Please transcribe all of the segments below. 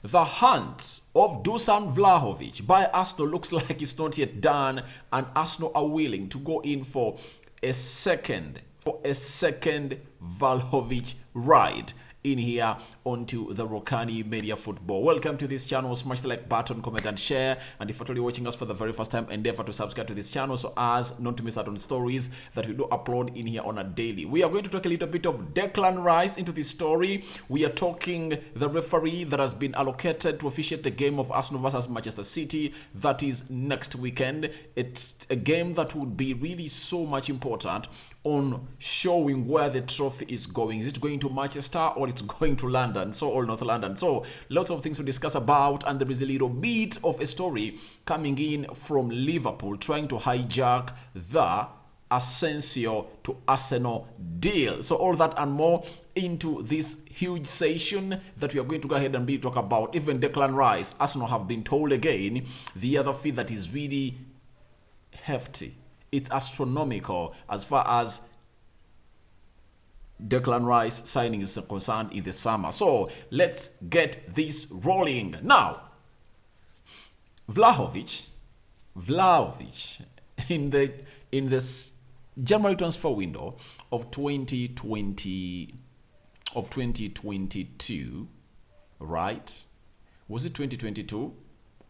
The hunt of Dusan Vlahovic by Arsenal looks like it's not yet done, and Arsenal are willing to go in for a second Vlahovic ride in here onto the Rokani Media Football. Welcome to this channel. Smash the like button, comment and share. And if you're totally watching us for the very first time, endeavor to subscribe to this channel so as not to miss out on stories that we do upload in here on a daily. We are going to talk a little bit of Declan Rice into this story. We are talking the referee that has been allocated to officiate the game of Arsenal versus Manchester City. That is next weekend. It's a game that would be really so much important on showing where the trophy is going. Is it going to Manchester or it's going to London? So, or North London. So, lots of things to discuss about, and there is a little bit of a story coming in from Liverpool trying to hijack the Asensio to Arsenal deal. So, all that and more into this huge session that we are going to go ahead and talk about. Even Declan Rice, Arsenal have been told again, the other fee that is really hefty. It's astronomical as far as Declan Rice signing is concerned in the summer. So let's get this rolling. Now, Vlahovic in this January transfer window of 2022, right? Was it 2022?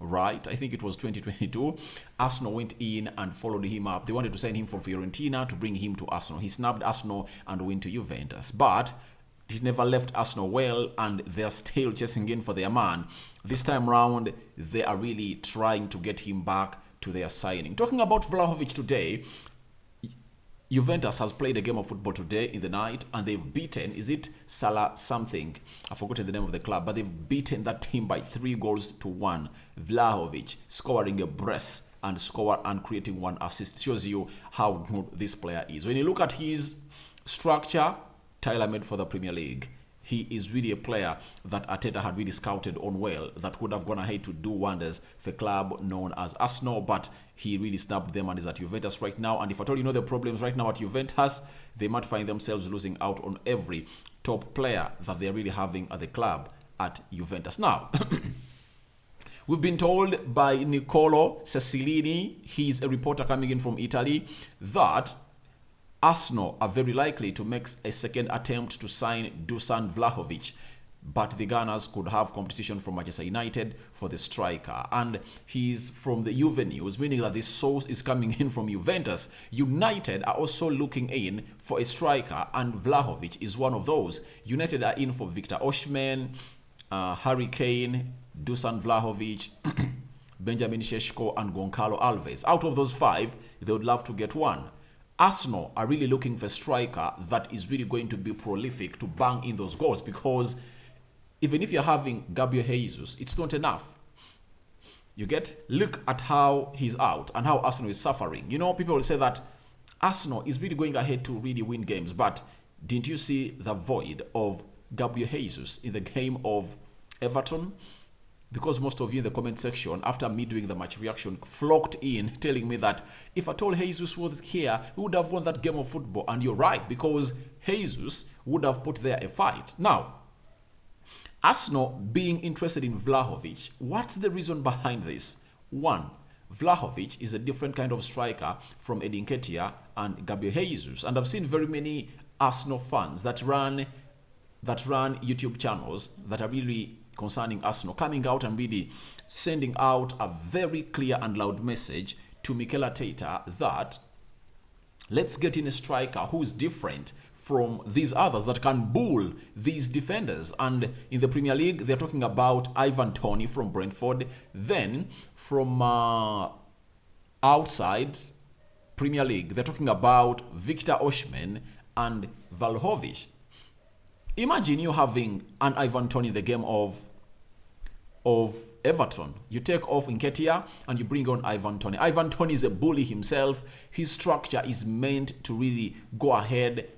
Right, I think it was 2022. Arsenal went in and followed him up. They wanted to sign him from Fiorentina to bring him to Arsenal. He snapped Arsenal and went to Juventus, but he never left Arsenal well, and they're still chasing in for their man. This time round, they are really trying to get him back to their signing. Talking about Vlahovic today, Juventus has played a game of football today in the night, and they've beaten, is it Salah something? I've forgotten the name of the club, but they've beaten that team by 3-1. Vlahovic scoring a brace and creating one assist. Shows you how good this player is. When you look at his structure, tailor-made for the Premier League. He is really a player that Arteta had really scouted on well, that would have gone ahead to do wonders for a club known as Arsenal, but he really snapped them and is at Juventus right now. And if at all you know the problems right now at Juventus, they might find themselves losing out on every top player that they're really having at the club at Juventus. Now, we've been told by Nicolo Cecilini, he's a reporter coming in from Italy, that Arsenal are very likely to make a second attempt to sign Dusan Vlahovic, but the Gunners could have competition from Manchester United for the striker. And he's from the Juve news, meaning that this source is coming in from Juventus. United are also looking in for a striker, and Vlahovic is one of those. United are in for Victor Osimhen, Harry Kane, Dusan Vlahovic, Benjamin Šeško, and Goncalo Alves. Out of those five, they would love to get one. Arsenal are really looking for a striker that is really going to be prolific to bang in those goals, because even if you're having Gabriel Jesus, it's not enough. You get? Look at how he's out and how Arsenal is suffering. You know, people will say that Arsenal is really going ahead to really win games, but didn't you see the void of Gabriel Jesus in the game of Everton? Because most of you in the comment section, after me doing the match reaction, flocked in telling me that if at all Jesus was here, we would have won that game of football. And you're right, because Jesus would have put there a fight. Now, Arsenal being interested in Vlahovic, what's the reason behind this? One, Vlahovic is a different kind of striker from Edin Nketiah and Gabriel Jesus. And I've seen very many Arsenal fans that run YouTube channels that are really concerning Arsenal, coming out and really sending out a very clear and loud message to Mikel Arteta that let's get in a striker who is different from these others that can bull these defenders. And in the Premier League, they're talking about Ivan Toney from Brentford. Then from outside Premier League, they're talking about Victor Osimhen and Vlahovic. Imagine you having an Ivan Toney in the game of Everton. You take off Nketiah and you bring on Ivan Toney. Ivan Toney is a bully himself. His structure is meant to really go ahead,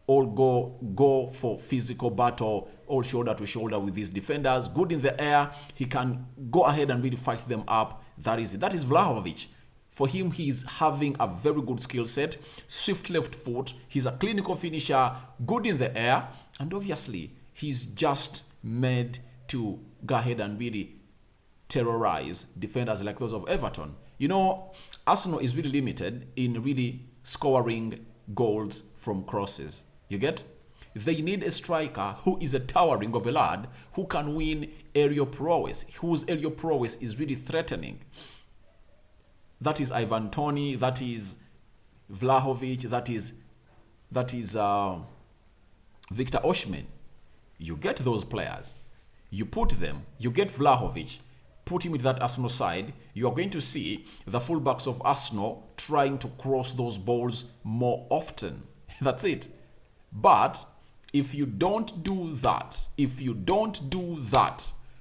go for physical battle, all shoulder to shoulder with these defenders. Good in the air. He can go ahead and really fight them up. That is it. That is Vlahovic. For him, he's having a very good skill set, swift left foot. He's a clinical finisher, good in the air, and obviously, he's just made to go ahead and really terrorize defenders like those of Everton. You know, Arsenal is really limited in really scoring goals from crosses. You get? They need a striker who is a towering of a lad who can win aerial prowess, whose aerial prowess is really threatening. That is Ivan Toney, that is Vlahovic, that is Victor Osimhen. You get those players, you put them, you get Vlahovic, put him with that Arsenal side, you are going to see the fullbacks of Arsenal trying to cross those balls more often. That's it. But if you don't do that,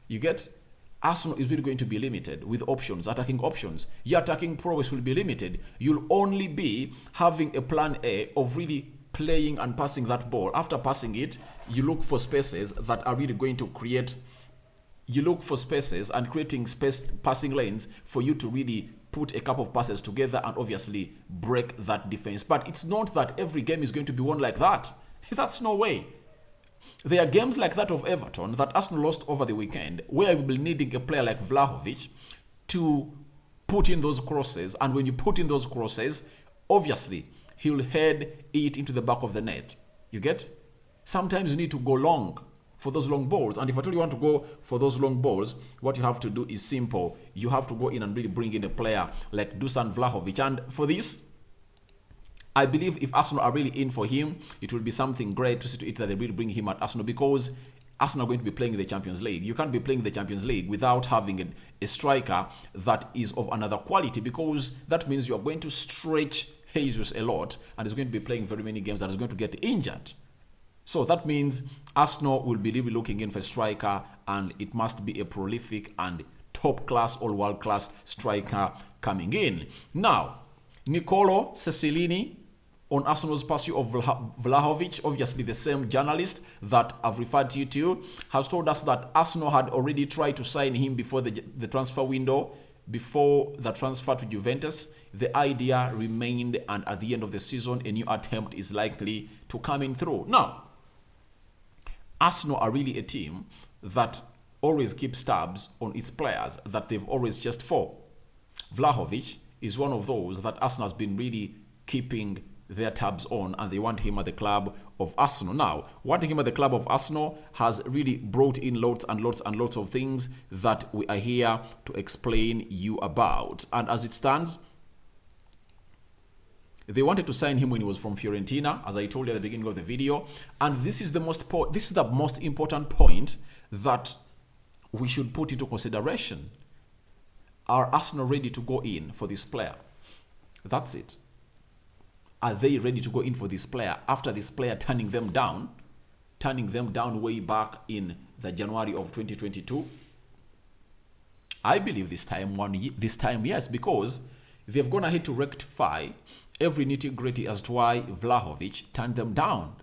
you get, Arsenal is really going to be limited with options, attacking options. Your attacking prowess will be limited. You'll only be having a plan A of really playing and passing that ball. After passing it, you look for spaces that are really going to create. You look for spaces and creating space passing lanes for you to really put a couple of passes together and obviously break that defense. But it's not that every game is going to be won like that. That's no way. There are games like that of Everton that Arsenal lost over the weekend where we'll be needing a player like Vlahovic to put in those crosses. And when you put in those crosses, obviously, he'll head it into the back of the net. You get? Sometimes you need to go long for those long balls. And if at all you want to go for those long balls, what you have to do is simple. You have to go in and really bring in a player like Dusan Vlahovic. And for this, I believe if Arsenal are really in for him, it will be something great to see to it that they really bring him at Arsenal, because Arsenal are going to be playing in the Champions League. You can't be playing the Champions League without having a striker that is of another quality, because that means you are going to stretch Jesus a lot and is going to be playing very many games and is going to get injured. So that means Arsenal will be really looking in for a striker, and it must be a prolific and top-class, all-world-class striker coming in. Now, Nicolo Cecilini on Arsenal's pursuit of Vlahovic, obviously the same journalist that I've referred you to, has told us that Arsenal had already tried to sign him before the transfer window, before the transfer to Juventus. The idea remained, and at the end of the season, a new attempt is likely to come in through. Now, Arsenal are really a team that always keeps tabs on its players that they've always just for. Vlahovic is one of those that Arsenal has been really keeping their tabs on, and they want him at the club of Arsenal. Now, wanting him at the club of Arsenal has really brought in lots and lots and lots of things that we are here to explain you about. And as it stands, they wanted to sign him when he was from Fiorentina, as I told you at the beginning of the video. And this is the most important point that we should put into consideration. Are Arsenal ready to go in for this player? That's it. Are they ready to go in for this player after this player turning them down way back in the January of 2022? I believe this time yes, because they've gone ahead to rectify every nitty-gritty as to why Vlahovic turned them down.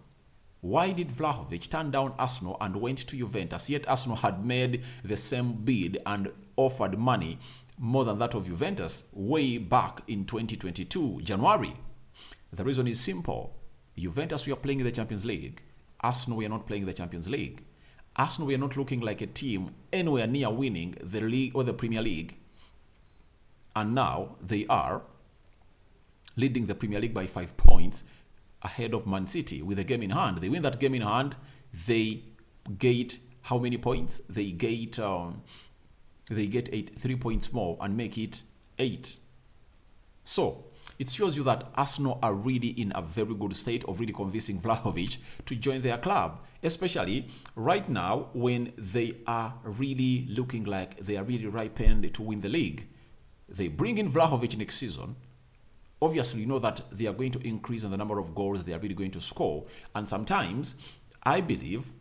Why did Vlahovic turn down Arsenal and went to Juventus, yet Arsenal had made the same bid and offered money more than that of Juventus way back in 2022, January? The reason is simple. Juventus, we are playing in the Champions League. Arsenal, we are not playing in the Champions League. Arsenal, we are not looking like a team anywhere near winning the league or the Premier League. And now they are leading the Premier League by 5 points ahead of Man City with a game in hand. They win that game in hand. They get how many points? They get 3 points more and make it 8. So it shows you that Arsenal are really in a very good state of really convincing Vlahovic to join their club, especially right now when they are really looking like they are really ripened to win the league. They bring in Vlahovic next season. Obviously, you know that they are going to increase in the number of goals they are really going to score. And sometimes, I believe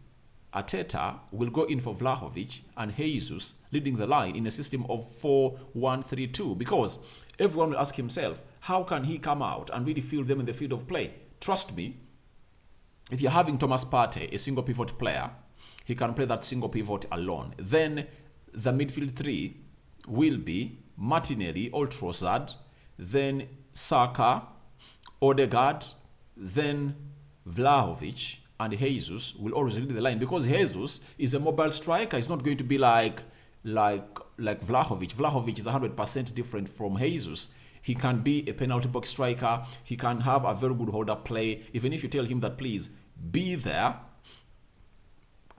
Arteta will go in for Vlahovic and Jesus leading the line in a system of 4-1-3-2, because everyone will ask himself, how can he come out and really field them in the field of play? Trust me, if you're having Thomas Partey, a single pivot player, he can play that single pivot alone. Then the midfield three will be Martinelli or Trossard, then Saka, Odegaard, then Vlahovic, and Jesus will always lead the line, because Jesus is a mobile striker. It's not going to be like Vlahovic. Vlahovic is 100% different from Jesus. He can be a penalty box striker. He can have a very good hold-up play. Even if you tell him that, please, be there,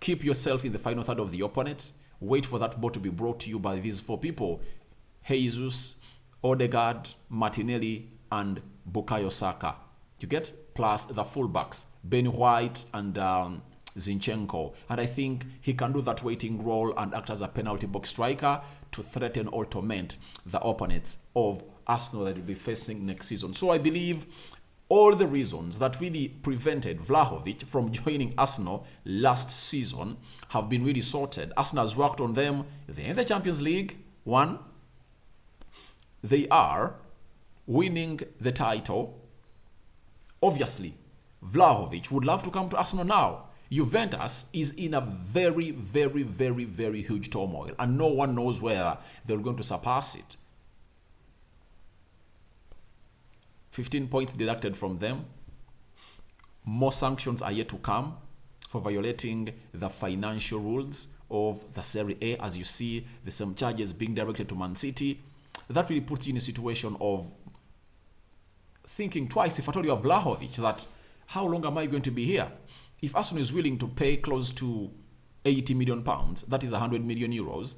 keep yourself in the final third of the opponent, wait for that ball to be brought to you by these 4 people: Jesus, Odegaard, Martinelli, and Bukayo Saka. You get? Plus the fullbacks, Ben White and Zinchenko. And I think he can do that waiting role and act as a penalty box striker to threaten or torment the opponents of Arsenal that will be facing next season. So I believe all the reasons that really prevented Vlahovic from joining Arsenal last season have been really sorted. Arsenal has worked on them. They're in the Champions League. 1. They are winning the title. Obviously, Vlahovic would love to come to Arsenal now. Juventus is in a very, very, very, very huge turmoil, and no one knows where they're going to surpass it. 15 points deducted from them. More sanctions are yet to come for violating the financial rules of the Serie A. As you see, there's some charges being directed to Man City. That really puts you in a situation of thinking twice. If I told you of Vlahovic that, how long am I going to be here? If Arsenal is willing to pay close to 80 million pounds, that is 100 million euros,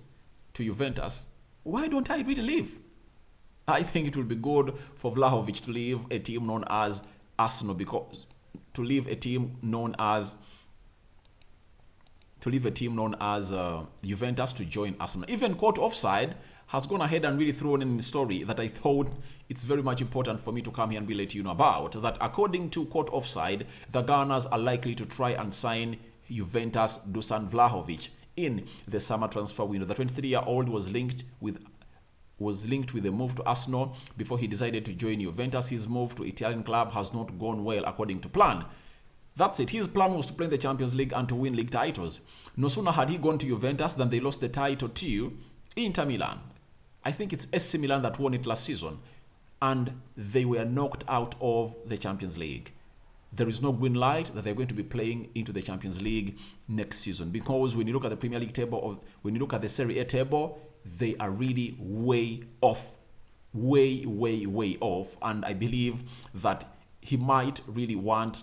to Juventus, why don't I really leave? I think it will be good for Vlahovic to leave a team known as Arsenal, because to leave a team known as Juventus to join Arsenal. Even Court Offside has gone ahead and really thrown in a story that I thought it's very much important for me to come here and let you know about. That according to Court Offside, the Gunners are likely to try and sign Juventus Dusan Vlahovic in the summer transfer window. The 23-year-old was linked with a move to Arsenal before he decided to join Juventus. His move to Italian club has not gone well according to plan. That's it. His plan was to play in the Champions League and to win league titles. No sooner had he gone to Juventus than they lost the title to Inter Milan. I think it's AC Milan that won it last season, and they were knocked out of the Champions League. There is no green light that they're going to be playing into the Champions League next season, because when you look at the Premier League table, when you look at the Serie A table, they are really way off. Way, way, way off. And I believe that he might really want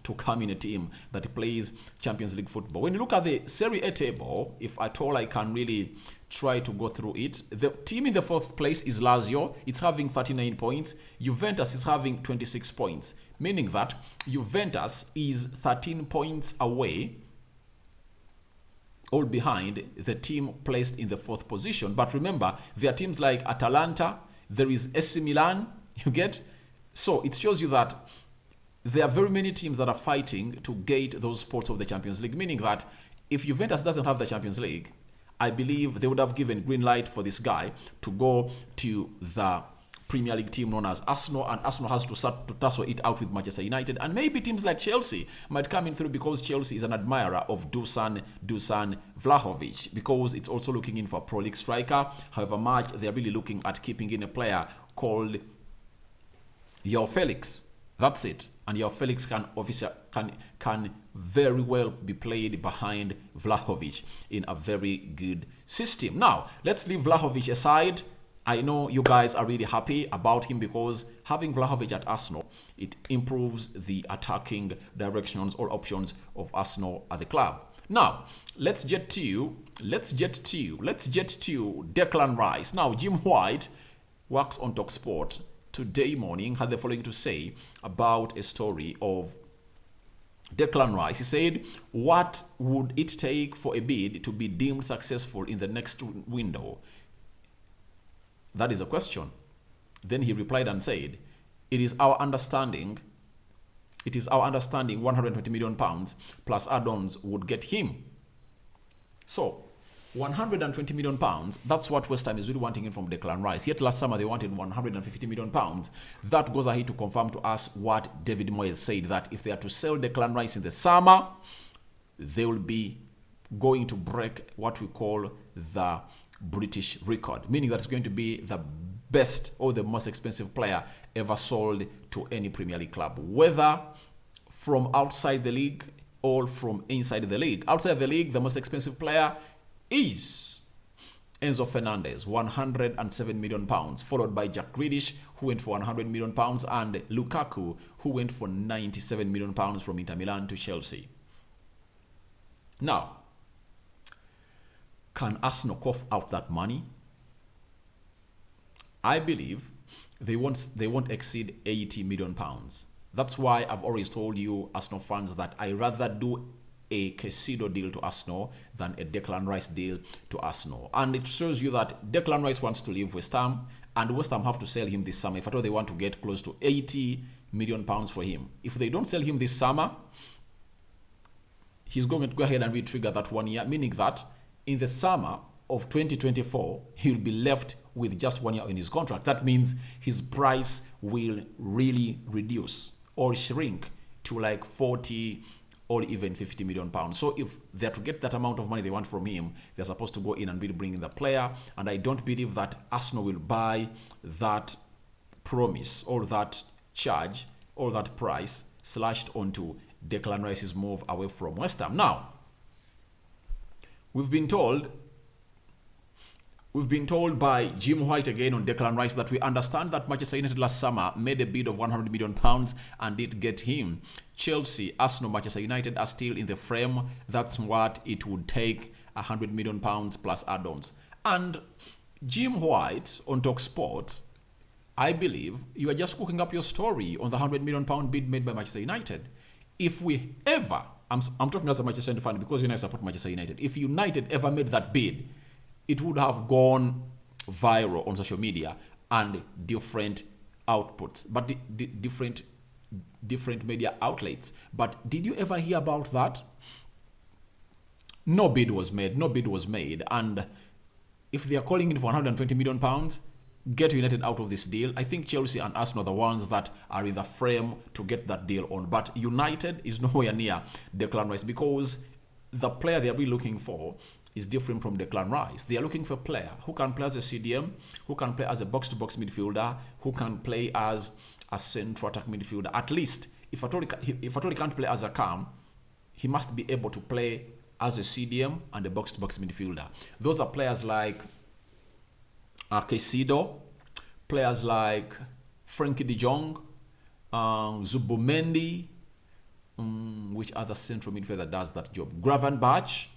to come in a team that plays Champions League football. When you look at the Serie A table, if at all I can really try to go through it, the team in the 4th place is Lazio. It's having 39 points. Juventus is having 26 points, meaning that Juventus is 13 points away, all behind the team placed in the 4th position. But remember, there are teams like Atalanta, there is AC Milan, you get? So it shows you that there are very many teams that are fighting to gate those spots of the Champions League, meaning that if Juventus doesn't have the Champions League, I believe they would have given green light for this guy to go to the Premier League team known as Arsenal, and Arsenal has to start to tussle it out with Manchester United, and maybe teams like Chelsea might come in through, because Chelsea is an admirer of Dusan Vlahovic, because it's also looking in for a Pro League striker. However much they are really looking at keeping in a player called João Felix. That's it. And João Felix can very well be played behind Vlahovic in a very good system. Now, let's leave Vlahovic aside. I know you guys are really happy about him, because having Vlahovic at Arsenal, it improves the attacking directions or options of Arsenal at the club. Now, let's get to Declan Rice. Now, Jim White works on TalkSport today morning, had the following to say about a story of Declan Rice. He said, what would it take for a bid to be deemed successful in the next window? That is a question. Then he replied and said, it is our understanding 120 million pounds plus add-ons would get him. So 120 million pounds, that's what West Ham is really wanting in from Declan Rice. Yet last summer they wanted 150 million pounds. That goes ahead to confirm to us what David Moyes said, that if they are to sell Declan Rice in the summer, they will be going to break what we call the British record, meaning that it's going to be the best or the most expensive player ever sold to any Premier League club. Whether from outside the league or from inside the league. Outside the league, the most expensive player is Enzo Fernandez, 107 million pounds, followed by Jack Grealish, who went for 100 million pounds, and Lukaku, who went for 97 million pounds from Inter Milan to Chelsea. Now, can Arsenal cough out that money? I believe they won't exceed 80 million pounds. That's why I've always told you, Arsenal fans, that I rather do a Caicedo deal to Arsenal than a Declan Rice deal to Arsenal. And it shows you that Declan Rice wants to leave West Ham, and West Ham have to sell him this summer if at all they want to get close to 80 million pounds for him. If they don't sell him this summer, he's going to go ahead and re-trigger that 1 year, meaning that in the summer of 2024, he'll be left with just 1 year in his contract. That means his price will really reduce or shrink to like 40 or even 50 million pounds. So if they're to get that amount of money they want from him, they're supposed to go in and really bring in the player. And I don't believe that Arsenal will buy that promise or that charge or that price slashed onto Declan Rice's move away from West Ham. Now, we've been told by Jim White again on Declan Rice that we understand that Manchester United last summer made a bid of 100 million pounds and did get him. Chelsea, Arsenal, Manchester United are still in the frame. That's what it would take, 100 million pounds plus add-ons. And Jim White on TalkSport, I believe you are just cooking up your story on the 100 million pound bid made by Manchester United. If we ever, I'm talking as a Manchester United fan because I support Manchester United. If United ever made that bid, it would have gone viral on social media and different outputs, but different media outlets. But did you ever hear about that? No bid was made. And if they are calling it for 120 million pounds, get United out of this deal. I think Chelsea and Arsenal are the ones that are in the frame to get that deal on. But United is nowhere near Declan Rice because the player they are really looking for is different from Declan Rice. They are looking for a player who can play as a CDM, who can play as a box-to-box midfielder, who can play as a central attack midfielder. At least, if at all he can't play as a cam, he must be able to play as a CDM and a box-to-box midfielder. Those are players like Caicedo, players like Frankie de Jong, Zubomendi, which other central midfielder does that job? Gravenberch.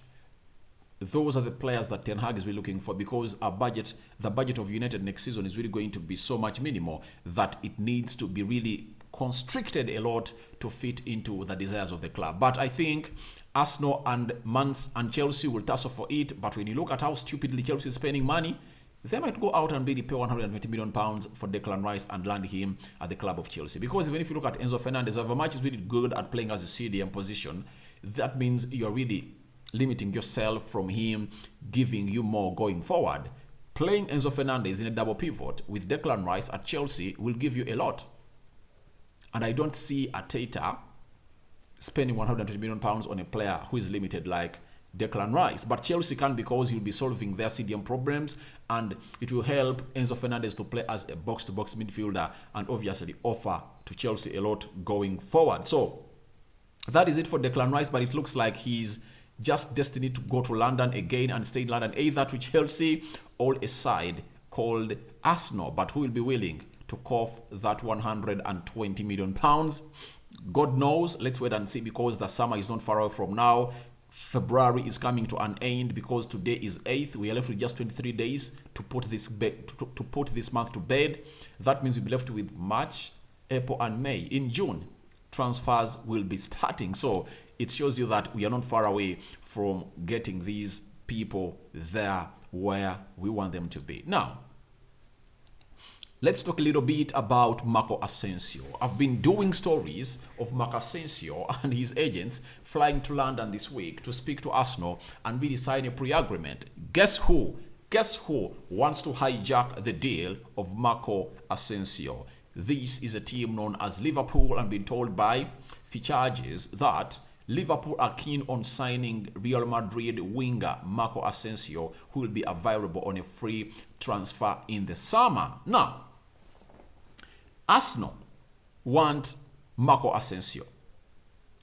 Those are the players that Ten Hag is really looking for because the budget of United next season is really going to be so much minimal that it needs to be really constricted a lot to fit into the desires of the club. But I think Arsenal and Chelsea will tussle for it. But when you look at how stupidly Chelsea is spending money, they might go out and really pay 120 million pounds for Declan Rice and land him at the club of Chelsea. Because even if you look at Enzo Fernandez, if a match is really good at playing as a CDM position, that means you're really limiting yourself from him giving you more going forward. Playing Enzo Fernandez in a double pivot with Declan Rice at Chelsea will give you a lot. And I don't see Arteta spending 120 million pounds on a player who is limited like Declan Rice. But Chelsea can because he'll be solving their CDM problems and it will help Enzo Fernandez to play as a box-to-box midfielder and obviously offer to Chelsea a lot going forward. So that is it for Declan Rice, but it looks like he's just destined to go to London again and stay in London, either to Chelsea or a side called Arsenal. But who will be willing to cough that 120 million pounds? God knows. Let's wait and see because the summer is not far away from now. February is coming to an end because today is 8th. We are left with just 23 days to put this month to bed. That means we'll be left with March, April and May. In June, transfers will be starting. So it shows you that we are not far away from getting these people there where we want them to be. Now, let's talk a little bit about Marco Asensio. I've been doing stories of Marco Asensio and his agents flying to London this week to speak to Arsenal and really sign a pre-agreement. Guess who? Guess who wants to hijack the deal of Marco Asensio? This is a team known as Liverpool and been told by Fichajes that Liverpool are keen on signing Real Madrid winger Marco Asensio, who will be available on a free transfer in the summer. Now, Arsenal want Marco Asensio.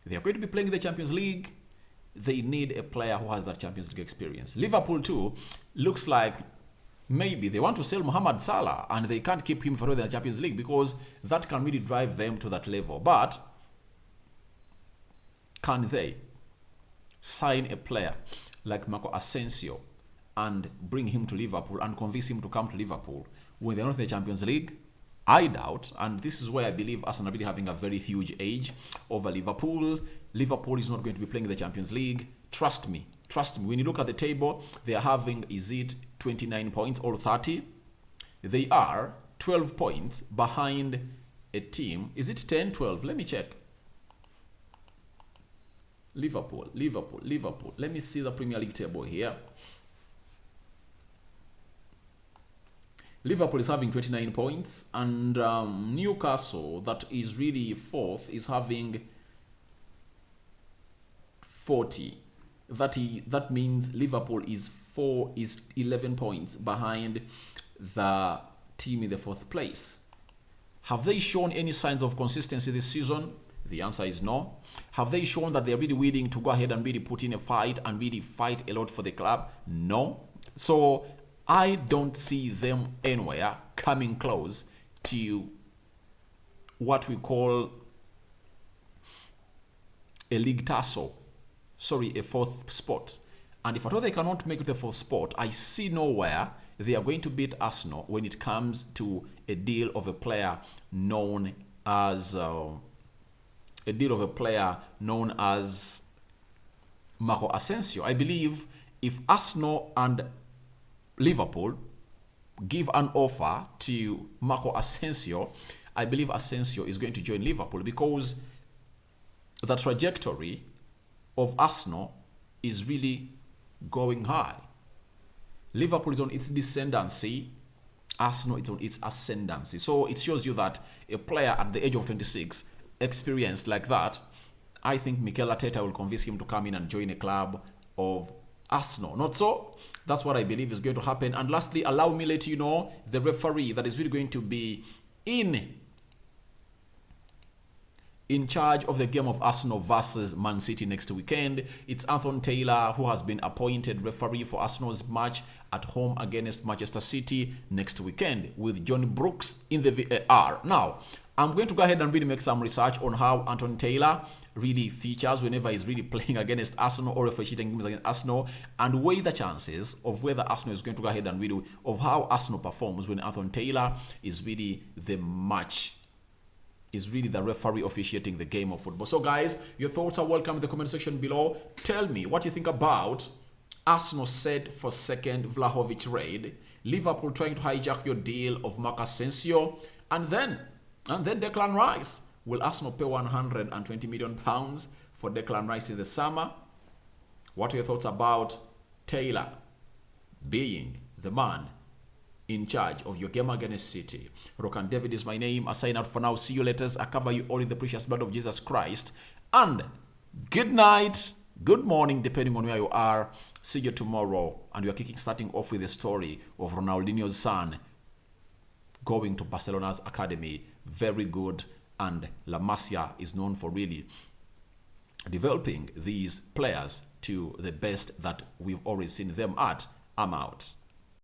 They are going to be playing the Champions League. They need a player who has that Champions League experience. Liverpool too looks like maybe they want to sell Mohamed Salah and they can't keep him for the Champions League because that can really drive them to that level. But can they sign a player like Marco Asensio and bring him to Liverpool and convince him to come to Liverpool when they're not in the Champions League? I doubt, and this is where I believe Arsenal really having a very huge edge over Liverpool. Liverpool is not going to be playing the Champions League. Trust me. Trust me. When you look at the table, they are having, is it 29 points or 30? They are 12 points behind a team. Is it 10, 12? Let me check. Liverpool. Let me see the Premier League table here. Liverpool is having 29 points, and Newcastle, that is really fourth, is having 40. That means Liverpool is 11 points behind the team in the fourth place. Have they shown any signs of consistency this season? The answer is no. Have they shown that they're really willing to go ahead and really put in a fight and really fight a lot for the club? No. So I don't see them anywhere coming close to what we call a league tussle. Sorry, a fourth spot. And if at all they cannot make it the fourth spot, I see nowhere they are going to beat Arsenal when it comes to a deal of a player known as Marco Asensio. I believe if Arsenal and Liverpool give an offer to Marco Asensio, I believe Asensio is going to join Liverpool because the trajectory of Arsenal is really going high. Liverpool is on its descendancy. Arsenal is on its ascendancy. So it shows you that a player at the age of 26, experienced like that, I think Mikel Arteta will convince him to come in and join a club of Arsenal. Not so? That's what I believe is going to happen. And lastly, allow me to let you know the referee that is really going to be in charge of the game of Arsenal versus Man City next weekend. It's Anthony Taylor, who has been appointed referee for Arsenal's match at home against Manchester City next weekend, with John Brooks in the VAR. Now, I'm going to go ahead and really make some research on how Anthony Taylor really features whenever he's really playing against Arsenal or officiating games against Arsenal, and weigh the chances of whether Arsenal is going to go ahead and really, of how Arsenal performs when Anthony Taylor is really the referee officiating the game of football. So guys, your thoughts are welcome in the comment section below. Tell me what you think about Arsenal set for second Vlahovic raid, Liverpool trying to hijack your deal of Marco Asensio, and then Declan Rice. Will Arsenal pay £120 million for Declan Rice in the summer? What are your thoughts about Taylor being the man in charge of your game against City? Rokani David is my name. I sign out for now. See you later. I cover you all in the precious blood of Jesus Christ. And good night, good morning, depending on where you are. See you tomorrow. And we are starting off with the story of Ronaldinho's son going to Barcelona's academy. Very good. And La Masia is known for really developing these players to the best that we've always seen them at. I'm out.